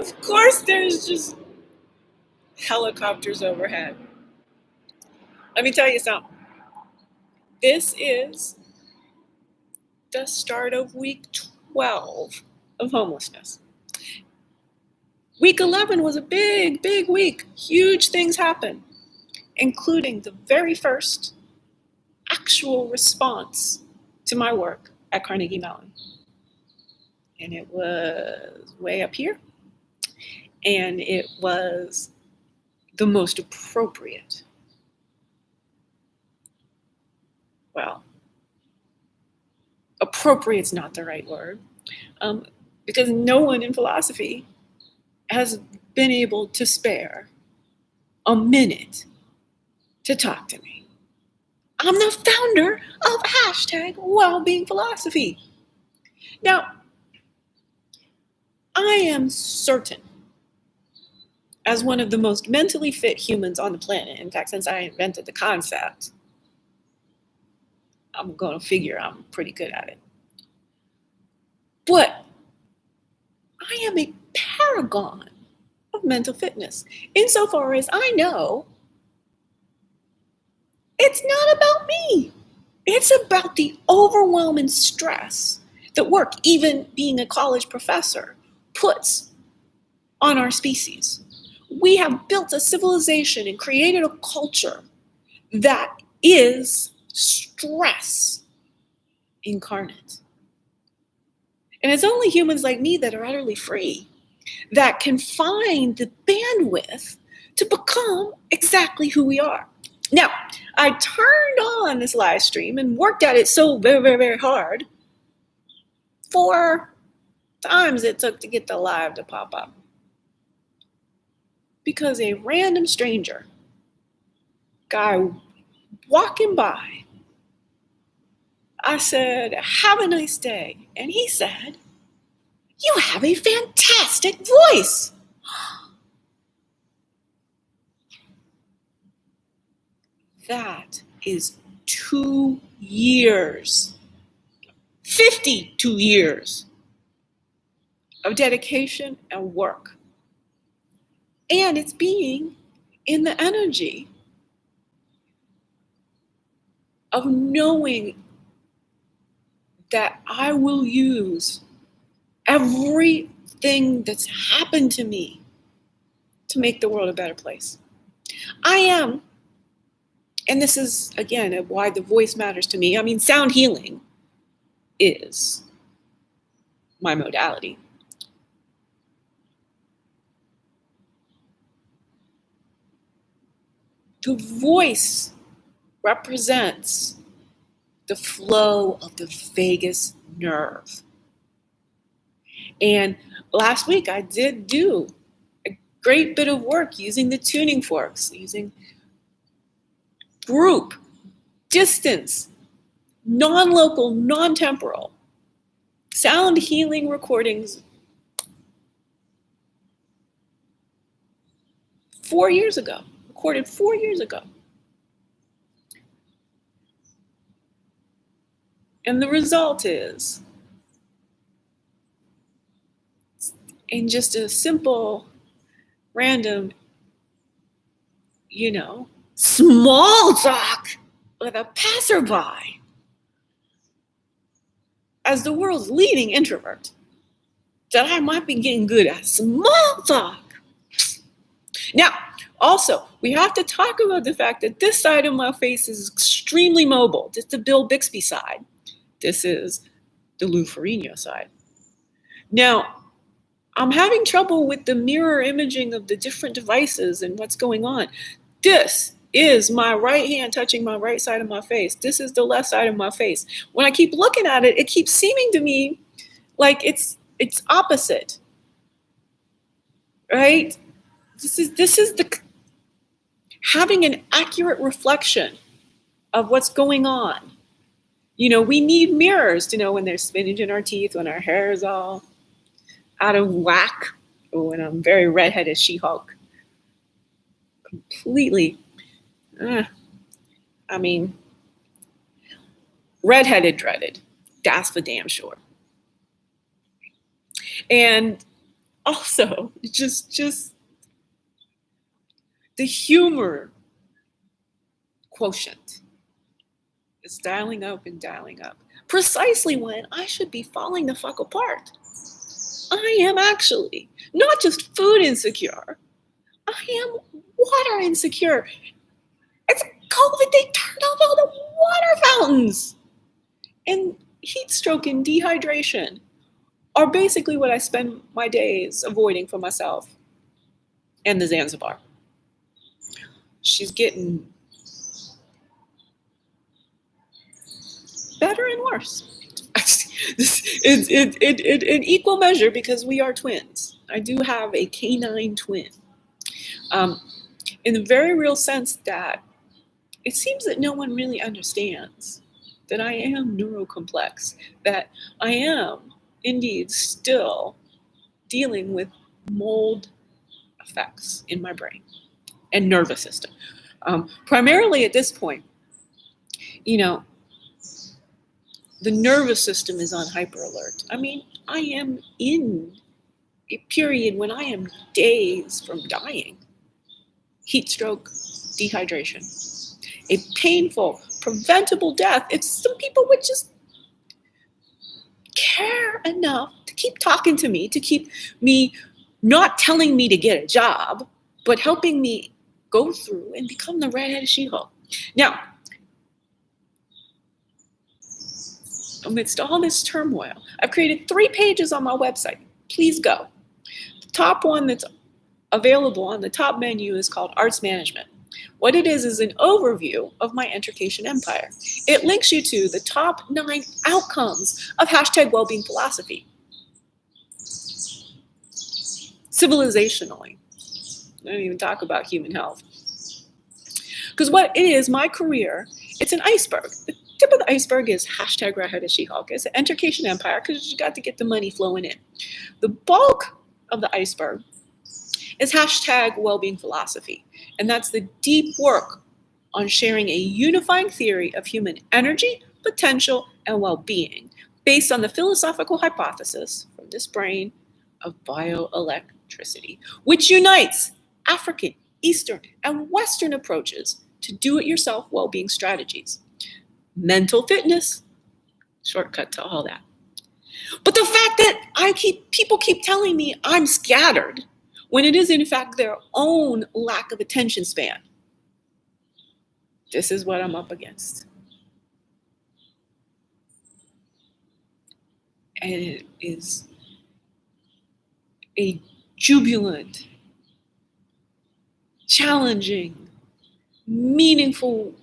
of course, there's just helicopters overhead. Let me tell you something. This is the start of week 12 of homelessness. Week 11 was a big, big week. Huge things happened, including the very first actual response to my work at Carnegie Mellon. And it was way up here. And it was the most appropriate. Well, appropriate's not the right word, because no one in philosophy has been able to spare a minute to talk to me. I'm the founder of #WellbeingPhilosophy. Now, I am certain, as one of the most mentally fit humans on the planet, in fact, since I invented the concept, I'm going to figure I'm pretty good at it. But I am a paragon of mental fitness, insofar as I know it's not about me. It's about the overwhelming stress that work, even being a college professor, puts on our species. We have built a civilization and created a culture that is stress incarnate. And it's only humans like me that are utterly free that can find the bandwidth to become exactly who we are. Now, I turned on this live stream and worked at it so very, very, very hard. 4 times it took to get the live to pop up. Because a random stranger, guy walking by, I said, "Have a nice day." And he said, "You have a fantastic voice." That is 2 years, 52 years of dedication and work. And it's being in the energy of knowing that I will use everything that's happened to me to make the world a better place. I am, and this is, again, why the voice matters to me. I mean, sound healing is my modality. The voice represents the flow of the vagus nerve. And last week I did do a great bit of work using the tuning forks, using group, distance, non-local, non-temporal, sound healing recordings 4 years ago, recorded 4 years ago. And the result is, in just a simple, random, small talk with a passerby, as the world's leading introvert, that I might be getting good at small talk. Now, also, we have to talk about the fact that this side of my face is extremely mobile. This is the Bill Bixby side. This is the Lou Ferrigno side. Now, I'm having trouble with the mirror imaging of the different devices and what's going on. This is my right hand touching my right side of my face. This is the left side of my face. When I keep looking at it, it keeps seeming to me like it's opposite, right? This is the having an accurate reflection of what's going on. We need mirrors to know when there's spinach in our teeth, when our hair is all out of whack, or when I'm very redheaded She-Hulk. Completely, redheaded dreaded. That's for damn sure. And Also, just the humor quotient is dialing up and dialing up. Precisely when I should be falling the fuck apart. I am actually not just food insecure. I am water insecure. It's COVID, they turned off all the water fountains. And heat stroke and dehydration are basically what I spend my days avoiding for myself and the Zanzibar. She's getting better and worse. In equal measure, because we are twins. I do have a canine twin. In the very real sense that it seems that no one really understands that I am neurocomplex, that I am indeed still dealing with mold effects in my brain and nervous system. Primarily at this point, the nervous system is on hyper alert. I mean, I am in a period when I am days from dying. Heat stroke, dehydration. A painful, preventable death if some people would just care enough to keep talking to me, to keep me not telling me to get a job, but helping me go through and become the redheaded She-Hulk. Now, amidst all this turmoil, I've created 3 pages on my website. Please go. The top one that's available on the top menu is called Arts Management. What it is an overview of my education empire. It links you to the top 9 outcomes of #wellbeing philosophy. Civilizationally. I don't even talk about human health. Because what it is, my career, it's an iceberg. The tip of the iceberg is #RedheadedSheHulk. It's an education empire because you got to get the money flowing in. The bulk of the iceberg is #wellbeing philosophy. And that's the deep work on sharing a unifying theory of human energy, potential, and well-being based on the philosophical hypothesis from this brain of bioelectricity, which unites African, Eastern, and Western approaches to do-it-yourself well-being strategies. Mental fitness, shortcut to all that. But the fact that people keep telling me I'm scattered when it is in fact their own lack of attention span. This is what I'm up against. And it is a jubilant, challenging, meaningful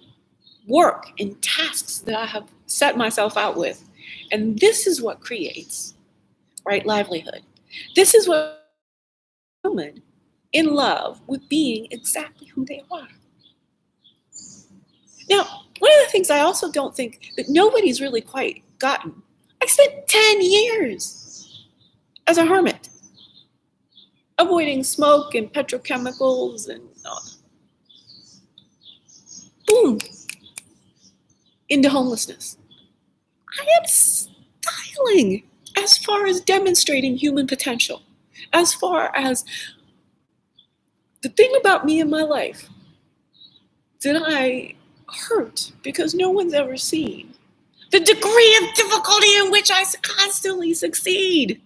work and tasks that I have set myself out with. And this is what creates, right, livelihood. This is what women in love with being exactly who they are. Now, one of the things I also don't think that nobody's really quite gotten, I spent 10 years as a hermit, avoiding smoke and petrochemicals and boom, into homelessness. I am styling as far as demonstrating human potential, as far as the thing about me in my life that I hurt because no one's ever seen. The degree of difficulty in which I constantly succeed.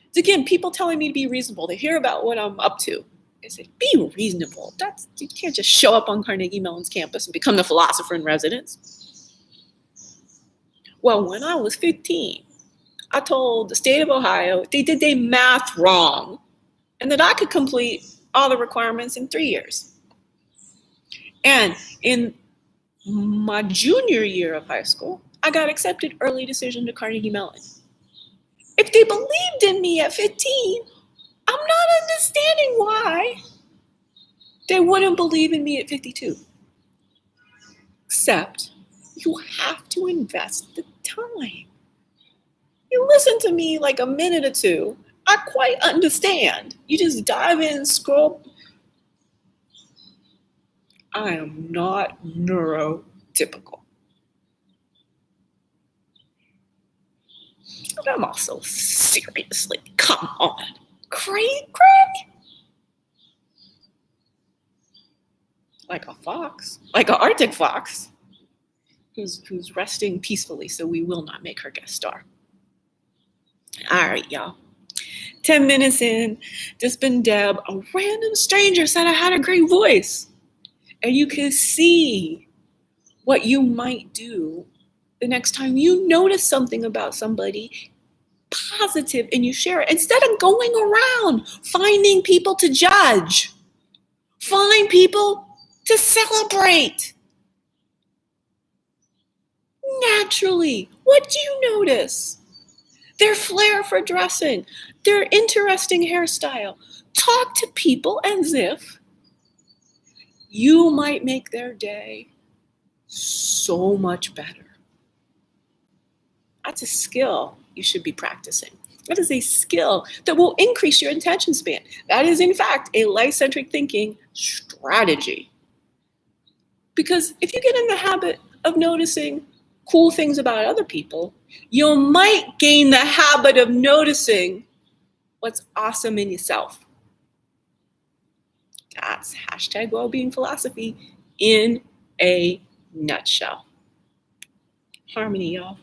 It's again, people telling me to be reasonable. They hear about what I'm up to. They say, be reasonable. You can't just show up on Carnegie Mellon's campus and become the philosopher in residence. Well, when I was 15, I told the state of Ohio they did their math wrong and that I could complete all the requirements in 3 years. And in my junior year of high school, I got accepted early decision to Carnegie Mellon. If they believed in me at 15, I'm not understanding why they wouldn't believe in me at 52. Except you have to invest the time. You listen to me like a minute or two, I quite understand. You just dive in, scroll. I am not neurotypical. But I'm also seriously, come on, cray. Like a fox, like an Arctic fox, who's resting peacefully, so we will not make her guest star. All right, y'all. 10 minutes in, this been Deb. A random stranger said I had a great voice. And you can see what you might do the next time you notice something about somebody positive and you share it. Instead of going around finding people to judge, find people to celebrate. Naturally, what do you notice? Their flair for dressing, their interesting hairstyle. Talk to people as if you might make their day so much better. That's a skill you should be practicing. That is a skill that will increase your attention span. That is, in fact, a life-centric thinking strategy. Because if you get in the habit of noticing cool things about other people, you might gain the habit of noticing what's awesome in yourself. That's hashtag well-being philosophy in a nutshell. Harmony, y'all.